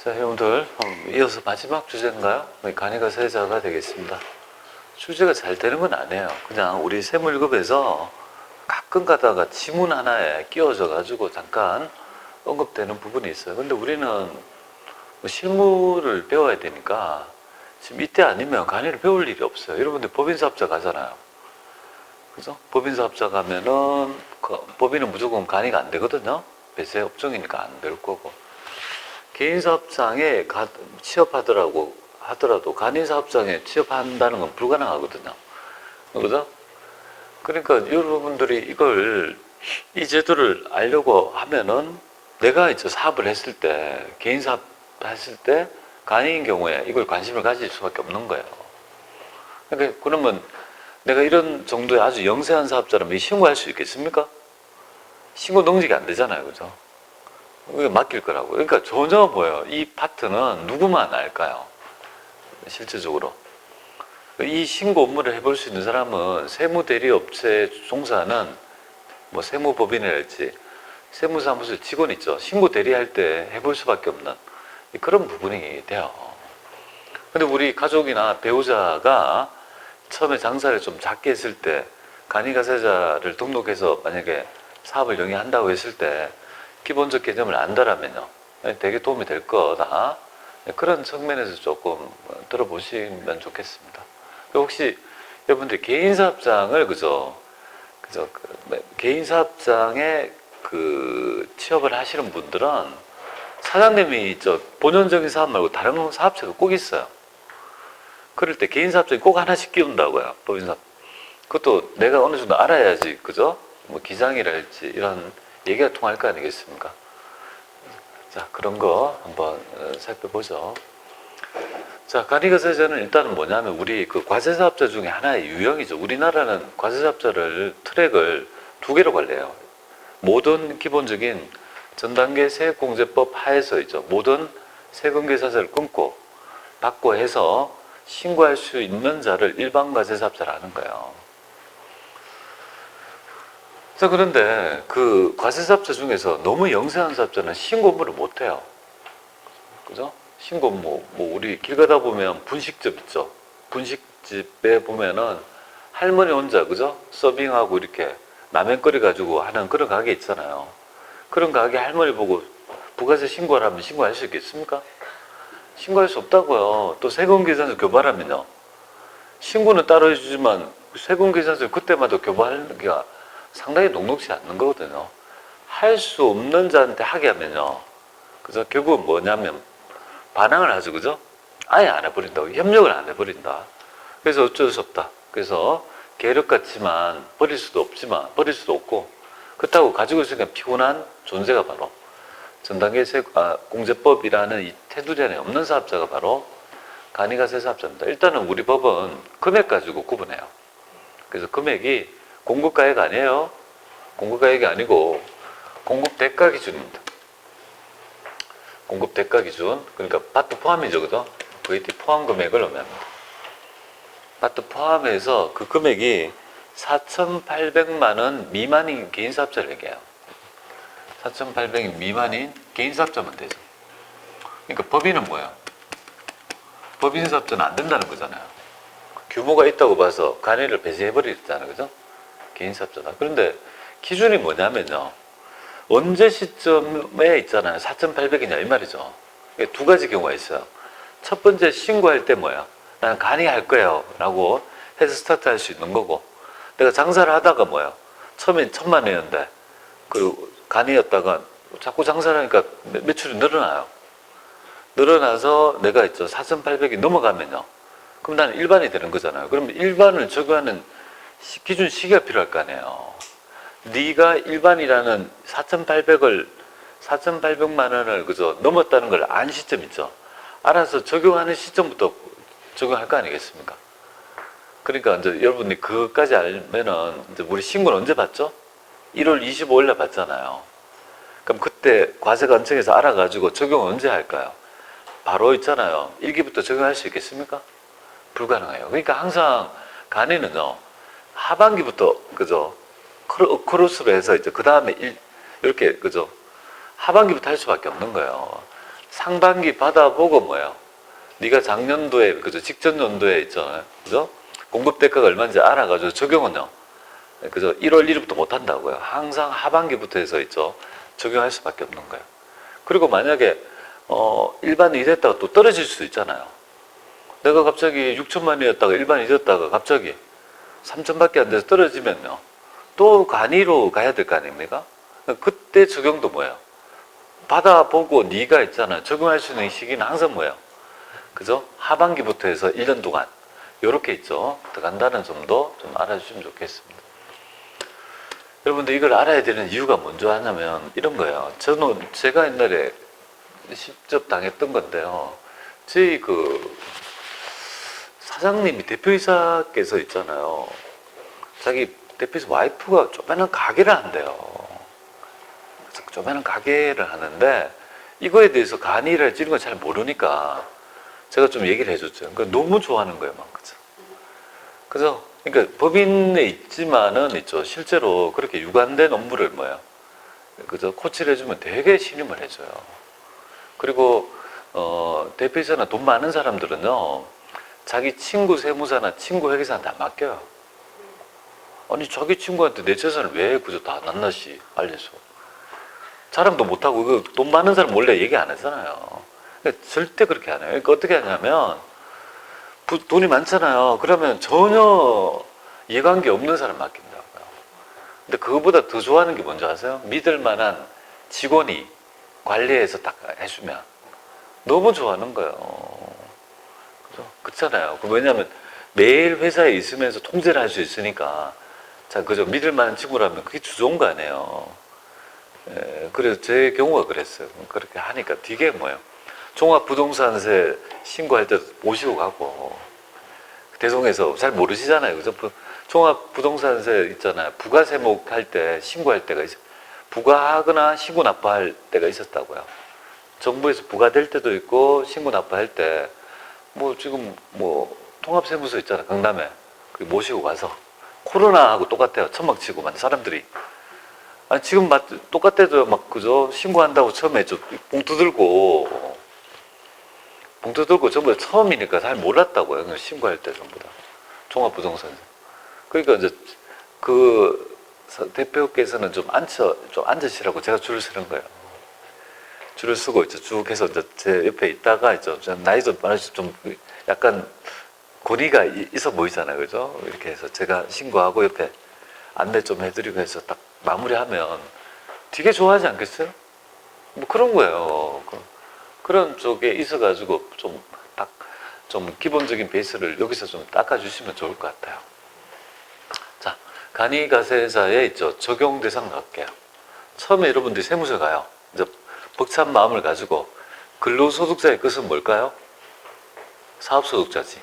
자, 여러분들 이어서 마지막 주제인가요? 간이가 세자가 되겠습니다. 주제가 잘 되는 건 아니에요. 그냥 우리 세무1급에서 가끔 가다가 지문 하나에 끼워져 가지고 잠깐 언급되는 부분이 있어요. 근데 우리는 실무를 배워야 되니까 지금 이때 아니면 간이를 배울 일이 없어요. 여러분들 법인사업자 가잖아요. 그죠? 법인사업자 가면은 법인은 무조건 간이가 안 되거든요. 배세 업종이니까 안 될 거고. 개인사업장에 하더라도 간이사업장에 취업한다는 건 불가능하거든요. 그죠? 그러니까 여러분들이 이 제도를 알려고 하면은 내가 이제 사업을 했을 때, 개인사업 했을 때, 간이인 경우에 이걸 관심을 가질 수밖에 없는 거예요. 그러니까 그러면 내가 이런 정도의 아주 영세한 사업자라면 신고할 수 있겠습니까? 신고 능력이 안 되잖아요. 그죠? 이게 맡길 거라고. 그러니까 전혀 뭐예요? 이 파트는 누구만 알까요? 실질적으로. 이 신고 업무를 해볼 수 있는 사람은 세무대리업체에 종사하는 뭐 세무법인이랄지 세무사무소 직원 있죠. 신고 대리할 때 해볼 수밖에 없는 그런 부분이 돼요. 근데 우리 가족이나 배우자가 처음에 장사를 좀 작게 했을 때 간이가세자를 등록해서 만약에 사업을 영위한다고 했을 때 기본적 개념을 안다라면요 되게 도움이 될 거다. 그런 측면에서 조금 들어보시면 좋겠습니다. 혹시 여러분들 개인사업장을 개인사업장에 취업을 하시는 분들은 사장님이 본연적인 사업 말고 다른 사업체가 꼭 있어요. 그럴 때 개인사업장이 꼭 하나씩 끼운다고요. 법인사업. 그것도 내가 어느 정도 알아야지, 그죠? 뭐 기장이랄지 이런 얘기가 통할 거 아니겠습니까? 자, 그런 거 한번 살펴보죠. 자, 간이가세자는 일단은 뭐냐면 우리 과세사업자 중에 하나의 유형이죠. 우리나라는 과세사업자를 트랙을 두 개로 관리해요. 모든 기본적인 전단계 세액공제법 하에서이죠. 모든 세금계산서를 끊고 받고 해서 신고할 수 있는 자를 일반 과세사업자라는 거예요. 자, 그런데 그 과세사업자 중에서 너무 영세한 사업자는 신고 업무를 못 해요. 그죠? 신고 업무, 우리 길 가다 보면 분식집 있죠? 분식집에 보면은 할머니 혼자, 그죠? 서빙하고 이렇게 라면 끓여 가지고 하는 그런 가게 있잖아요. 그런 가게 할머니 보고 부가세 신고하라면 신고할 수 있겠습니까? 신고할 수 없다고요. 또 세금계산서 교부하라면요. 신고는 따로 해주지만 세금계산서 그때마다 교부하기가 상당히 녹록지 않는 거거든요. 할 수 없는 자한테 하게 하면요. 그죠? 결국은 뭐냐면 반항을 하죠. 그죠? 아예 안 해버린다고. 협력을 안 해버린다. 그래서 어쩔 수 없다. 그래서 계력 같지만 버릴 수도 없고 그렇다고 가지고 있으니까 피곤한 존재가 바로 전단계 공제법이라는 이 테두리 안에 없는 사업자가 바로 간이가세 사업자입니다. 일단은 우리 법은 금액 가지고 구분해요. 그래서 금액이 공급가액 아니에요. 공급가액이 아니고 공급대가 기준입니다. 공급대가 기준. 그러니까 밭도 포함이죠. 그죠? VAT 포함 금액을 의미합니다. 밭도 포함해서 그 금액이 4,800만 원 미만인 개인사업자를 얘기해요. 4,800이 미만인 개인사업자면 되죠. 그러니까 법인은 뭐예요? 법인사업자는 안 된다는 거잖아요. 규모가 있다고 봐서 간이를 배제해버리잖아요. 그죠? 개인사업자다. 그런데 기준이 뭐냐면요. 언제 시점에 있잖아요. 4,800이냐 이 말이죠. 두 가지 경우가 있어요. 첫 번째 신고할 때 뭐야? 나는 간이 할 거예요 라고 해서 스타트 할 수 있는 거고, 내가 장사를 하다가 뭐야? 처음엔 1,000만 원이었는데 그리고 간이었다가 자꾸 장사를 하니까 매출이 늘어나요. 늘어나서 내가 있죠. 4,800이 넘어가면요. 그럼 나는 일반이 되는 거잖아요. 그럼 일반을 적용하는 기준 시기가 필요할 거 아니에요. 네가 일반이라는 4,800만 원을 그저 넘었다는 걸 안 시점 있죠. 알아서 적용하는 시점부터 적용할 거 아니겠습니까? 그러니까 이제 여러분이 그것까지 알면은 이제 우리 신고는 언제 받죠? 1월 25일에 받잖아요. 그럼 그때 과세관청에서 알아가지고 적용을 언제 할까요? 바로 있잖아요. 1기부터 적용할 수 있겠습니까? 불가능해요. 그러니까 항상 간이는요, 하반기부터, 그죠? 크로스로 해서 이제 그 다음에 이렇게, 그죠? 하반기부터 할 수밖에 없는 거예요. 상반기 받아보고 뭐예요? 네가 작년도에 그죠? 직전 연도에 있잖아요. 그죠? 공급 대가가 얼마인지 알아가지고 적용은요. 그죠? 1월 1일부터 못 한다고요. 항상 하반기부터 해서 있죠. 적용할 수밖에 없는 거예요. 그리고 만약에 일반이 됐다가 또 떨어질 수도 있잖아요. 내가 갑자기 6천만이었다가 일반이 됐다가 갑자기 3천밖에 안 돼서 떨어지면요. 또 간이로 가야 될 거 아닙니까? 그때 적용도 뭐예요? 받아보고 네가 있잖아요. 적용할 수 있는 시기는 항상 뭐예요? 그죠? 하반기부터 해서 1년 동안 요렇게 있죠. 들어간다는 점도 좀 알아주시면 좋겠습니다. 여러분들 이걸 알아야 되는 이유가 뭔지 아냐면 이런 거예요. 저는 제가 옛날에 직접 당했던 건데요. 저희 그 사장님이 대표이사께서 있잖아요. 자기 대표이사 와이프가 조그마한 가게를 한대요. 그래서 조그마한 가게를 하는데 이거에 대해서 간이를 할지 이런 걸 잘 모르니까 제가 좀 얘기를 해줬죠. 그러니까 너무 좋아하는 거예요, 막 그죠. 그죠? 그러니까 법인에 있지만은 있죠. 실제로 그렇게 유관된 업무를 뭐야, 그죠? 코치를 해주면 되게 신임을 해줘요. 그리고 대표이사나 돈 많은 사람들은요, 자기 친구 세무사나 친구 회계사한테 안 맡겨요. 아니 자기 친구한테 내 재산을 왜 그저 다 낱낱이 알려줘? 자랑도 못하고 그 돈 많은 사람 몰래 얘기 안 하잖아요. 그러니까 절대 그렇게 안 해요. 그러니까 어떻게 하냐면 돈이 많잖아요. 그러면 전혀 이해관계 없는 사람 맡긴다고요. 근데 그거보다 더 좋아하는 게 뭔지 아세요? 믿을 만한 직원이 관리해서 딱 해주면 너무 좋아하는 거예요. 그죠? 그렇잖아요. 왜냐하면 매일 회사에 있으면서 통제를 할 수 있으니까 자, 그죠? 믿을 만한 친구라면 그게 좋은 거 아니에요. 그래서 제 경우가 그랬어요. 그렇게 하니까 되게 뭐예요? 종합부동산세 신고할 때 모시고 가고 대송에서 잘 모르시잖아요. 그죠? 종합부동산세 있잖아요. 부가세목 할 때 신고할 때가 있어요. 부과하거나 신고 납부할 때가 있었다고요. 정부에서 부과될 때도 있고 신고 납부할 때 뭐 지금 뭐 통합세무서 있잖아요. 강남에 모시고 가서 코로나하고 똑같아요. 천막 치고 막 사람들이 아니 지금 똑같아도 막 그죠? 신고한다고 처음에 저 봉투 들고 전부 다 처음이니까 잘 몰랐다고요. 신고할 때 전부 다 종합부동산. 그러니까 이제 그 대표께서는 좀 앉으시라고 제가 줄을 서는 거예요. 줄을 서고 이제 쭉 해서 이제 제 옆에 있다가 이제 나이도 많으시 좀 약간 권위가 있어 보이잖아요, 그죠? 이렇게 해서 제가 신고하고 옆에 안내 좀 해드리고 해서 딱 마무리하면 되게 좋아하지 않겠어요? 뭐 그런 거예요. 그런 쪽에 있어가지고 좀 기본적인 베이스를 여기서 좀 닦아주시면 좋을 것 같아요. 자, 간이가세사에 있죠. 적용 대상 갈게요. 처음에 여러분들이 세무서 가요. 이제 벅찬 마음을 가지고 근로소득자의 끝은 뭘까요? 사업소득자지.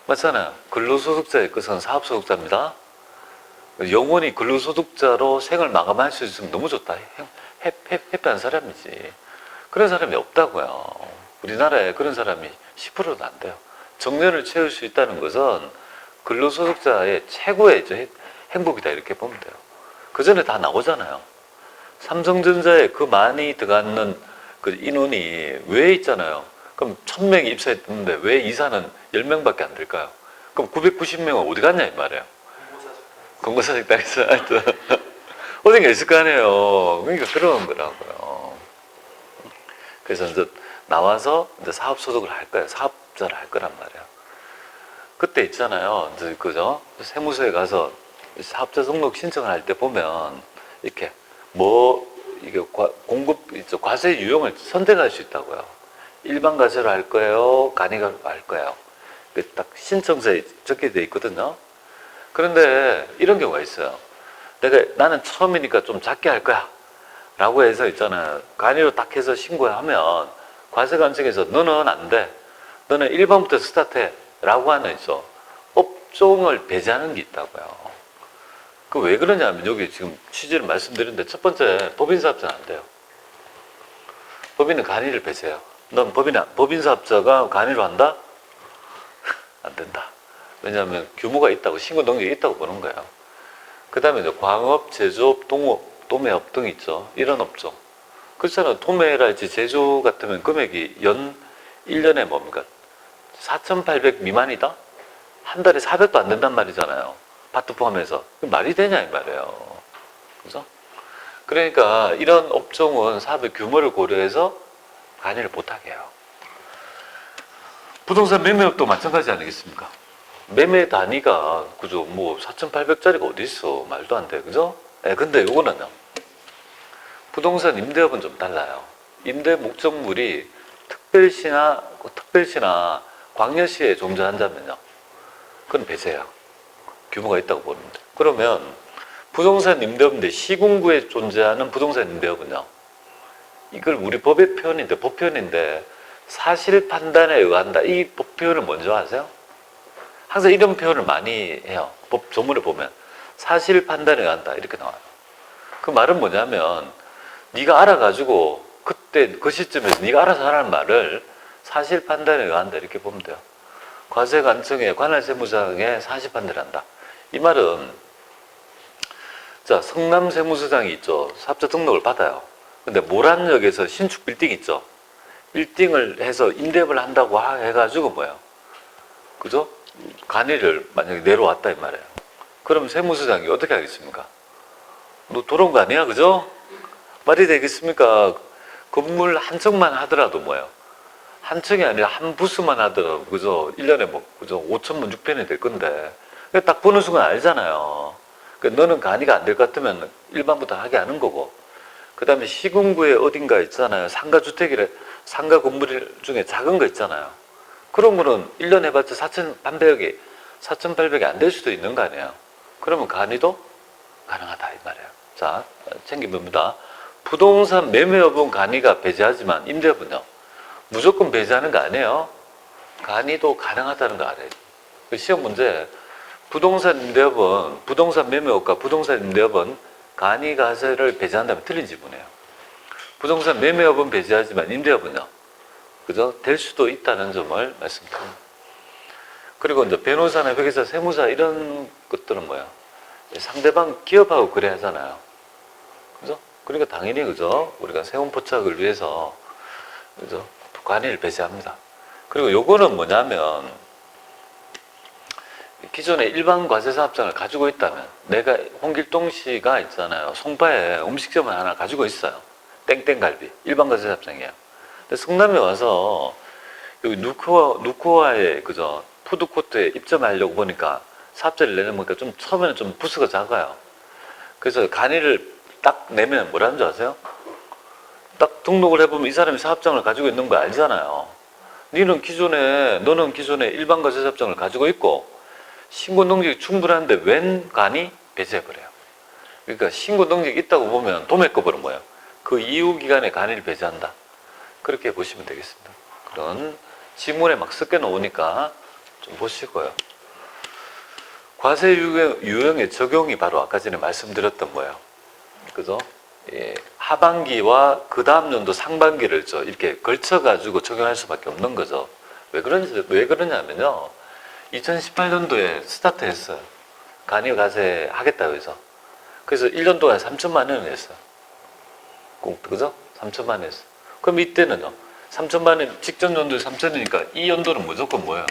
맞잖아요. 근로소득자의 끝은 사업소득자입니다. 영원히 근로소득자로 생을 마감할 수 있으면 너무 좋다. 해피한 사람이지. 그런 사람이 없다고요. 우리나라에 그런 사람이 10%도 안 돼요. 정년을 채울 수 있다는 것은 근로소득자의 최고의 행복이다 이렇게 보면 돼요. 그 전에 다 나오잖아요. 삼성전자에 그 많이 들어가는 그 인원이 왜 있잖아요. 그럼 1000명이 입사했는데 왜 이사는 10명밖에 안 될까요? 그럼 990명은 어디 갔냐 이 말이에요. 공고사직당에서 하여튼 어딘가 있을 거 아니에요. 그러니까 그런 거라고요. 그래서 이제 나와서 이제 사업소득을 할 거예요. 사업자를 할 거란 말이에요. 그때 있잖아요. 이제 그죠? 세무서에 가서 사업자 등록 신청을 할 때 보면 이렇게 이게 공급 과세 유형을 선택할 수 있다고요. 일반 과세로 할 거예요, 간이가로 할 거예요. 딱 신청서에 적게 돼 있거든요. 그런데 이런 경우가 있어요. 나는 처음이니까 좀 작게 할 거야 라고 해서 있잖아요. 간이로 딱 해서 신고하면 과세관청에서 너는 안 돼. 너는 1번부터 스타트해 라고 하는 있어. 업종을 배제하는 게 있다고요. 그 왜 그러냐면 여기 지금 취지를 말씀드렸는데 첫 번째 법인사업자는 안 돼요. 법인은 간이를 배제해요. 넌 법인사업자가 간이로 한다? 안 된다. 왜냐하면 규모가 있다고 신고 능력이 있다고 보는 거예요. 그 다음에 광업, 제조업, 동업, 도매업 등 있죠. 이런 업종. 그렇잖아. 도매랄지 제조 같으면 금액이 1년에 뭡니까? 4,800 미만이다? 한 달에 400도 안 된단 말이잖아요. 밭도 포함해서. 말이 되냐 이 말이에요. 그죠? 그러니까 이런 업종은 사업의 규모를 고려해서 관여를 못하게 해요. 부동산 매매업도 마찬가지 아니겠습니까? 매매 단위가 그죠? 뭐 4,800짜리가 어디 있어? 말도 안 돼. 그죠? 네, 근데 요거는요. 부동산 임대업은 좀 달라요. 임대 목적물이 특별시나 광역시에 존재한다면요. 그건 배제예요. 규모가 있다고 보는데. 그러면 부동산 임대업인데 시군구에 존재하는 부동산 임대업은요. 이걸 우리 법의 표현인데, 법 표현인데 사실 판단에 의한다. 이 법 표현을 먼저 하세요. 항상 이런 표현을 많이 해요. 법 조문에 보면 사실 판단에 의한다 이렇게 나와요. 그 말은 뭐냐면 네가 알아가지고 그때 그 시점에서 네가 알아서 하라는 말을 사실 판단에 의한다 이렇게 보면 돼요. 과세관청에 관할세무장에 사실 판단을 한다. 이 말은 자 성남세무서장이 있죠. 사업자 등록을 받아요. 근데 모란역에서 신축 빌딩 있죠. 빌딩을 해서 임대업을 한다고 해가지고 뭐예요? 그죠? 관리를 만약에 내려왔다 이 말이에요. 그럼 세무서장이 어떻게 하겠습니까? 너 돌아온 거 아니야, 그죠? 말이 되겠습니까? 건물 한 층만 하더라도 뭐예요? 한 층이 아니라 한 부스만 하더라도 그죠? 1년에 뭐 그죠? 5천만 6편이 될 건데 딱 보는 순간 알잖아요. 그러니까 너는 관리가 안 될 것 같으면 일반부터 하게 하는 거고 그 다음에 시군구에 어딘가 있잖아요. 상가주택이래 상가 건물 중에 작은 거 있잖아요. 그런 거는 1년 해봤자 4,800이 4,800이 안 될 수도 있는 거 아니에요. 그러면 간이도 가능하다 이 말이에요. 자, 챙겨봅니다. 부동산 매매업은 간이가 배제하지만 임대업은요. 무조건 배제하는 거 아니에요. 간이도 가능하다는 거 알아요. 시험 문제 부동산 임대업은 부동산 매매업과 부동산 임대업은 간이 과세를 배제한다면 틀린 지문이에요. 부동산 매매업은 배제하지만 임대업은요. 그죠? 될 수도 있다는 점을 말씀드립니다. 그리고 이제 변호사나 회계사, 세무사 이런 것들은 뭐야? 상대방 기업하고 그래 하잖아요. 그죠? 그러니까 당연히 그죠? 우리가 세운 포착을 위해서 그죠? 관리를 배제합니다. 그리고 요거는 뭐냐면 기존에 일반 과세사업장을 가지고 있다면 내가 홍길동 씨가 있잖아요. 송파에 음식점을 하나 가지고 있어요. 땡땡갈비 일반 과세사업장이에요. 근데 성남에 와서 여기 누코아에 그죠 푸드코트에 입점하려고 보니까 사업자를 내려보니까 좀 처음에는 좀 부스가 작아요. 그래서 간이를 딱 내면 뭐라는 줄 아세요? 딱 등록을 해보면 이 사람이 사업장을 가지고 있는 거 알잖아요. 너는 기존에 일반 과세사업장을 가지고 있고 신고 능력이 충분한데 웬 간이 배제해버려요. 그러니까 신고 능력이 있다고 보면 도매급으로 뭐예요? 그 이후 기간에 간이를 배제한다. 그렇게 보시면 되겠습니다. 그런 지문에 막 섞여 놓으니까 좀 보시고요. 과세 유형의 적용이 바로 아까 전에 말씀드렸던 거예요. 그죠? 예, 하반기와 그 다음 연도 상반기를 이렇게 걸쳐가지고 적용할 수밖에 없는 거죠. 왜 그러냐면요. 2018년도에 스타트 했어요. 간이 과세 하겠다고 해서. 그래서 1년 동안 3천만 원을 했어요. 그죠? 3천만 원 했어요. 그럼 이때는요. 3천만 원, 직전 연도에 3천이니까 이 연도는 무조건 뭐예요?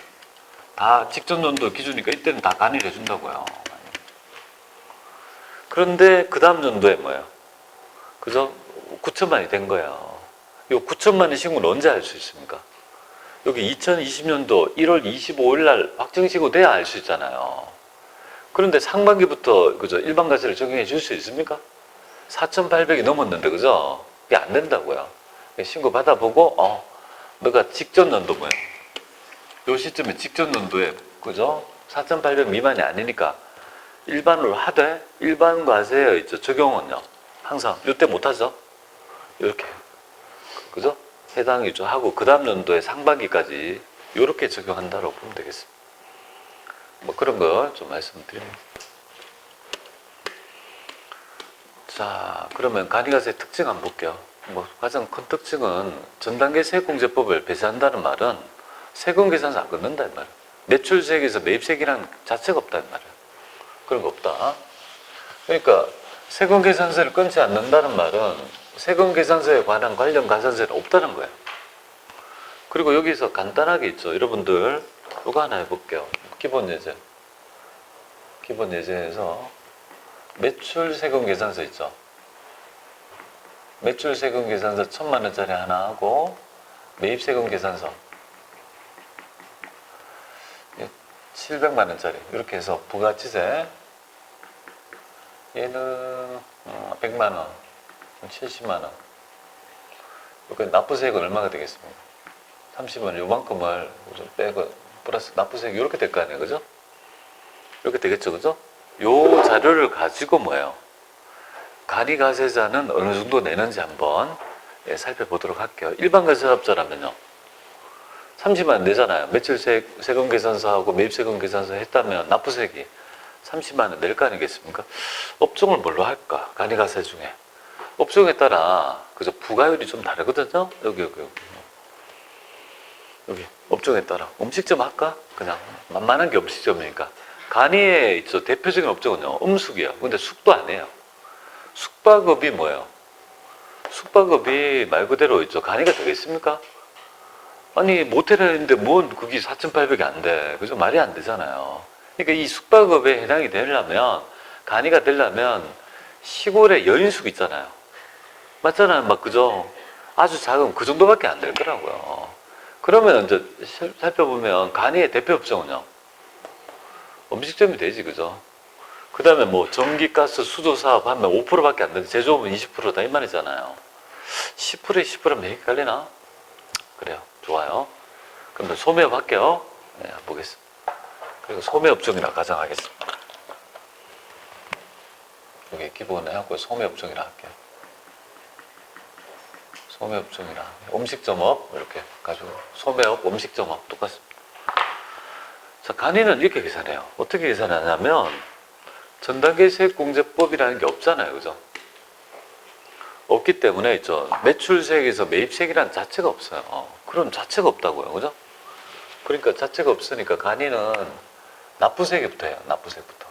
다 직전 연도 기준이니까 이때는 다 간이를 해준다고요. 그런데 그 다음 연도에 뭐예요? 그죠? 9천만이 된 거예요. 이 9천만의 신고는 언제 알 수 있습니까? 여기 2020년도 1월 25일 날 확정신고 돼야 알 수 있잖아요. 그런데 상반기부터 그죠? 일반 과세를 적용해 줄 수 있습니까? 4,800이 넘었는데 그죠? 그게 안 된다고요. 신고 받아보고 너가 직전 연도 뭐예요? 요 시점에 직전 연도에 그죠? 4,800 미만이 아니니까 일반으로 하되 일반 과세의 있죠. 적용은요. 항상 요때 못하죠. 이렇게 그죠? 해당이죠 하고 그 다음 연도에 상반기까지 이렇게 적용한다고 보면 되겠습니다. 뭐 그런 거 좀 말씀드립니다. 자, 그러면 간이과세 특징 한번 볼게요. 뭐 가장 큰 특징은 전단계 세액공제법을 배제한다는 말은 세금 계산서 안 걷는다 이 말이에요. 매출세액에서 매입세액이라는 자체가 없다 이 말이에요. 그런 거 없다. 그러니까 세금계산서를 끊지 않는다는 말은 세금계산서에 관한 관련 가산세는 없다는 거예요. 그리고 여기서 간단하게 있죠. 여러분들 이거 하나 해볼게요. 기본예제. 기본예제에서 매출세금계산서 있죠. 매출세금계산서 1,000만원짜리 하나 하고 매입세금계산서 700만원짜리 이렇게 해서 부가치세 얘는 100만원 70만원 이렇게 납부세액은 얼마가 되겠습니까? 30만원 요만큼을 좀 빼고 플러스 납부세액이 이렇게 될 거 아니에요, 그죠? 이렇게 되겠죠, 그죠? 요 자료를 가지고 뭐예요? 간이가세자는 어느 정도 내는지 한번 살펴보도록 할게요. 일반 가세사업자라면요 30만원 내잖아요. 매출세금계산서하고 매입세금계산서 했다면 납부세액이 30만원 낼 거 아니겠습니까? 업종을 뭘로 할까? 간이가세 중에 업종에 따라 그죠? 부가율이 좀 다르거든요. 여기 업종에 따라 음식점 할까? 그냥 만만한 게 음식점이니까 간이에 있죠. 대표적인 업종은요 음식이에요. 근데 숙도 아니에요. 숙박업이 뭐예요? 숙박업이 말 그대로 있죠. 간이가 되겠습니까? 아니 모텔인데 뭔 그게 4,800이 안 돼. 그죠? 말이 안 되잖아요. 그러니까 이 숙박업에 해당이 되려면 간이가 되려면 시골에 여인숙 있잖아요. 맞잖아요. 막 그죠? 아주 작은 그 정도밖에 안 될 거라고요. 그러면 이제 살펴보면 간이의 대표 업종은요 음식점이 되지, 그죠? 그 다음에 뭐 전기, 가스, 수도 사업 하면 5%밖에 안 되는데 제조업은 20%다 이 말이잖아요. 10%에 10%면 헷갈리나? 그래요. 좋아요. 그럼 소매업 할게요. 네, 보겠습니다. 그리고 소매업종이라 가정하겠습니다. 여기 기본에 하고 소매업종이라 할게요. 소매업종이라 음식점업 이렇게 가지고 소매업, 음식점업 똑같습니다. 자, 간이는 이렇게 계산해요. 어떻게 계산하냐면 전단계 세액공제법이라는 게 없잖아요, 그죠? 없기 때문에 있죠. 매출세액에서 매입세액이라는 자체가 없어요. 그럼 자체가 없다고요, 그죠? 그러니까 자체가 없으니까 간이는 납부세액부터 해요. 납부세액부터.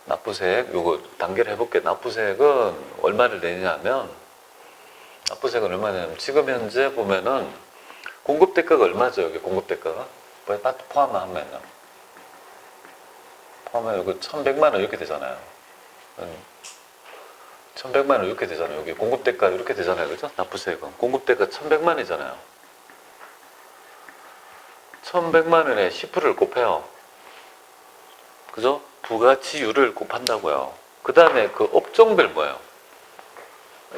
납부세액 요거 단계를 해볼게요. 납부세액은 얼마를 내냐면 납부세액은 얼마냐면 지금 현재 보면은 공급대가가 얼마죠? 여기 공급대가가 포함하면요. 포함하면 여기 1,100만 원 이렇게 되잖아요. 1,100만 원 이렇게 되잖아요. 여기 공급대가 이렇게 되잖아요. 그죠? 납부세액은 공급대가 1,100만 원이잖아요. 1,100만 원에 10%를 곱해요. 그죠? 부가치율을 곱한다고요. 그 다음에 그 업종별 뭐예요?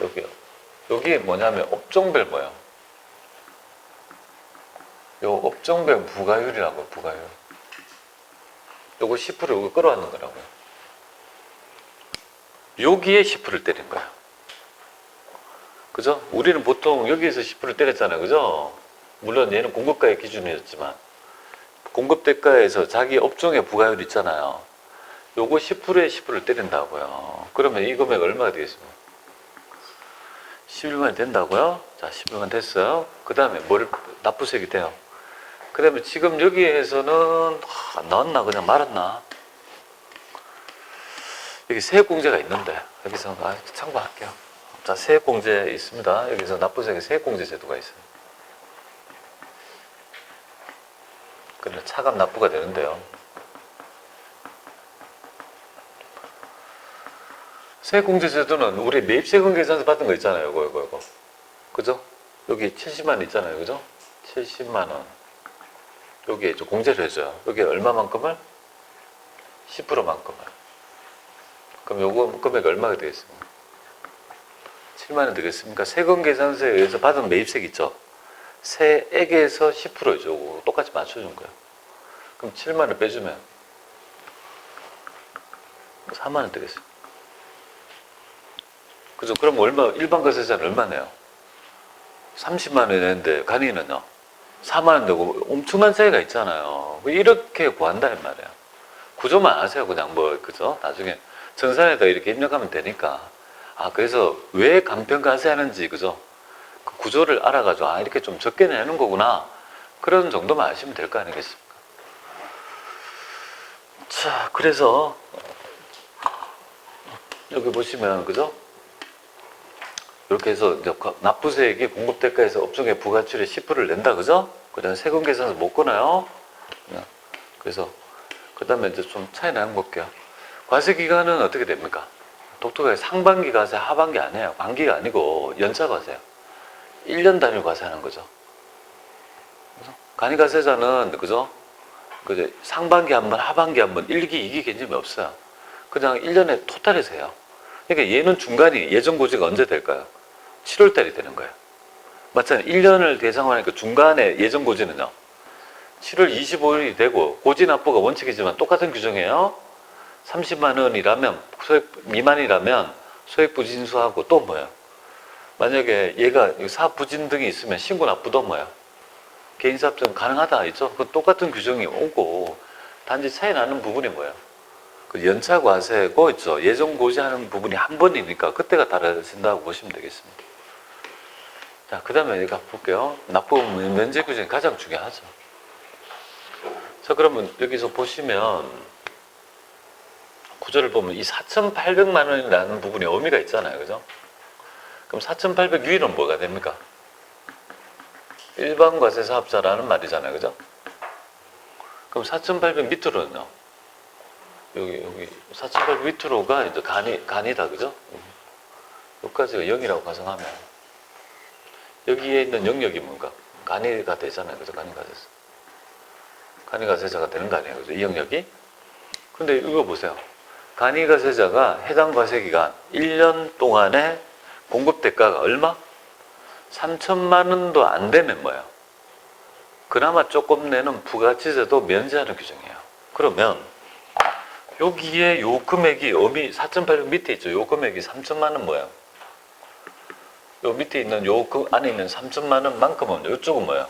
여기요. 여기 뭐냐면 업종별 뭐예요? 요 업종별 부가율이라고요. 부가율. 요거 10% 요거 끌어왔는 거라고요. 여기에 10%를 때린 거예요. 그죠? 우리는 보통 여기에서 10%를 때렸잖아요. 그죠? 물론 얘는 공급가의 기준이었지만 공급대가에서 자기 업종의 부가율 있잖아요. 요거 10%에 10%를 때린다고요. 그러면 이 금액 얼마가 되겠습니까? 11만 된다고요? 자, 11만 됐어요. 그 다음에 뭘 납부세액이 돼요. 그 다음에 지금 여기에서는 안 나왔나? 그냥 말았나? 여기 세액공제가 있는데 여기서 참고할게요. 자, 세액공제 있습니다. 여기서 납부세액 세액공제 제도가 있어요. 그래 차감 납부가 되는데요. 세액공제 제도는 우리 매입세금 계산서 받은 거 있잖아요. 이거. 그죠? 여기 70만 원 있잖아요. 그죠? 70만 원. 여기에 좀 공제를 해줘요. 여기 얼마만큼을? 10%만큼을. 그럼 요거 금액이 얼마가 되겠습니까? 7만 원 되겠습니까? 세금 계산서에 의해서 받은 매입세액 있죠? 세액에서 10%죠. 똑같이 맞춰준 거예요. 그럼 7만 원 빼주면 4만 원 되겠습니다. 그죠? 그럼 얼마, 일반 가세자는 얼마 내요? 30만 원 내는데 간이는요? 4만 원 내고 엄청난 차이가 있잖아요. 이렇게 구한다 이 말이야. 구조만 아세요. 그냥 뭐 그죠? 나중에 정산에다 이렇게 입력하면 되니까. 아, 그래서 왜 간편가세 하는지 그죠? 그 구조를 알아가지고 아, 이렇게 좀 적게 내는 거구나. 그런 정도만 아시면 될 거 아니겠습니까? 자, 그래서 여기 보시면 그죠? 이렇게 해서 이제 납부세액이 공급대가에서 업종의 부가치율의 10%를 낸다 그죠? 그다음에 세금 계산서 못 끊어요. 그래서 그 다음에 이제 좀 차이 나는 거 볼게요. 과세 기간은 어떻게 됩니까? 독특하게 상반기 과세, 하반기 아니에요. 반기가 아니고 연차 과세예요. 1년 단위로 과세하는 거죠. 간이과세자는 그죠? 그죠? 상반기 한 번, 하반기 한 번, 1기, 2기 개념이 없어요. 그냥 1년에 토탈에서 해요. 그러니까 얘는 중간이 예정 고지가 언제 될까요? 7월 달이 되는 거예요. 맞잖아요. 1년을 대상화하니까 중간에 예정 고지는요. 7월 25일이 되고 고지 납부가 원칙이지만 똑같은 규정이에요. 30만 원이라면 소액 미만이라면 소액 부진수하고 또 뭐예요? 만약에 얘가 사업 부진 등이 있으면 신고 납부도 뭐예요? 개인사업자는 가능하다 있죠? 그 똑같은 규정이 오고 단지 차이 나는 부분이 뭐예요? 그 연차 과세고 있죠. 예정 고지하는 부분이 한 번이니까 그때가 달라진다고 보시면 되겠습니다. 자, 그 다음에 여기 볼게요. 납부 면제 규정이 가장 중요하죠. 자, 그러면 여기서 보시면 구조를 보면 이 4,800만 원이라는 부분에 의미가 있잖아요. 그죠? 그럼 4,800 위는 뭐가 됩니까? 일반 과세 사업자라는 말이잖아요. 그죠? 그럼 4,800 밑으로는요? 여기 4,800 밑으로가 이제 간이다. 그죠? 여기까지가 0이라고 가정하면 여기에 있는 영역이 뭔가? 간이가 되잖아요. 그죠? 간이과세자가 되는 거 아니에요. 그죠? 이 영역이? 근데 이거 보세요. 간이과세자가 해당 과세기간 1년 동안의 공급대가가 얼마? 3천만 원도 안 되면 뭐예요? 그나마 조금 내는 부가치세도 면제하는 규정이에요. 그러면 여기에 요 금액이 4,800 밑에 있죠. 요 금액이 3천만 원 뭐예요? 요 밑에 있는 요 안에 있는 3천만 원만큼은 이쪽은 뭐예요?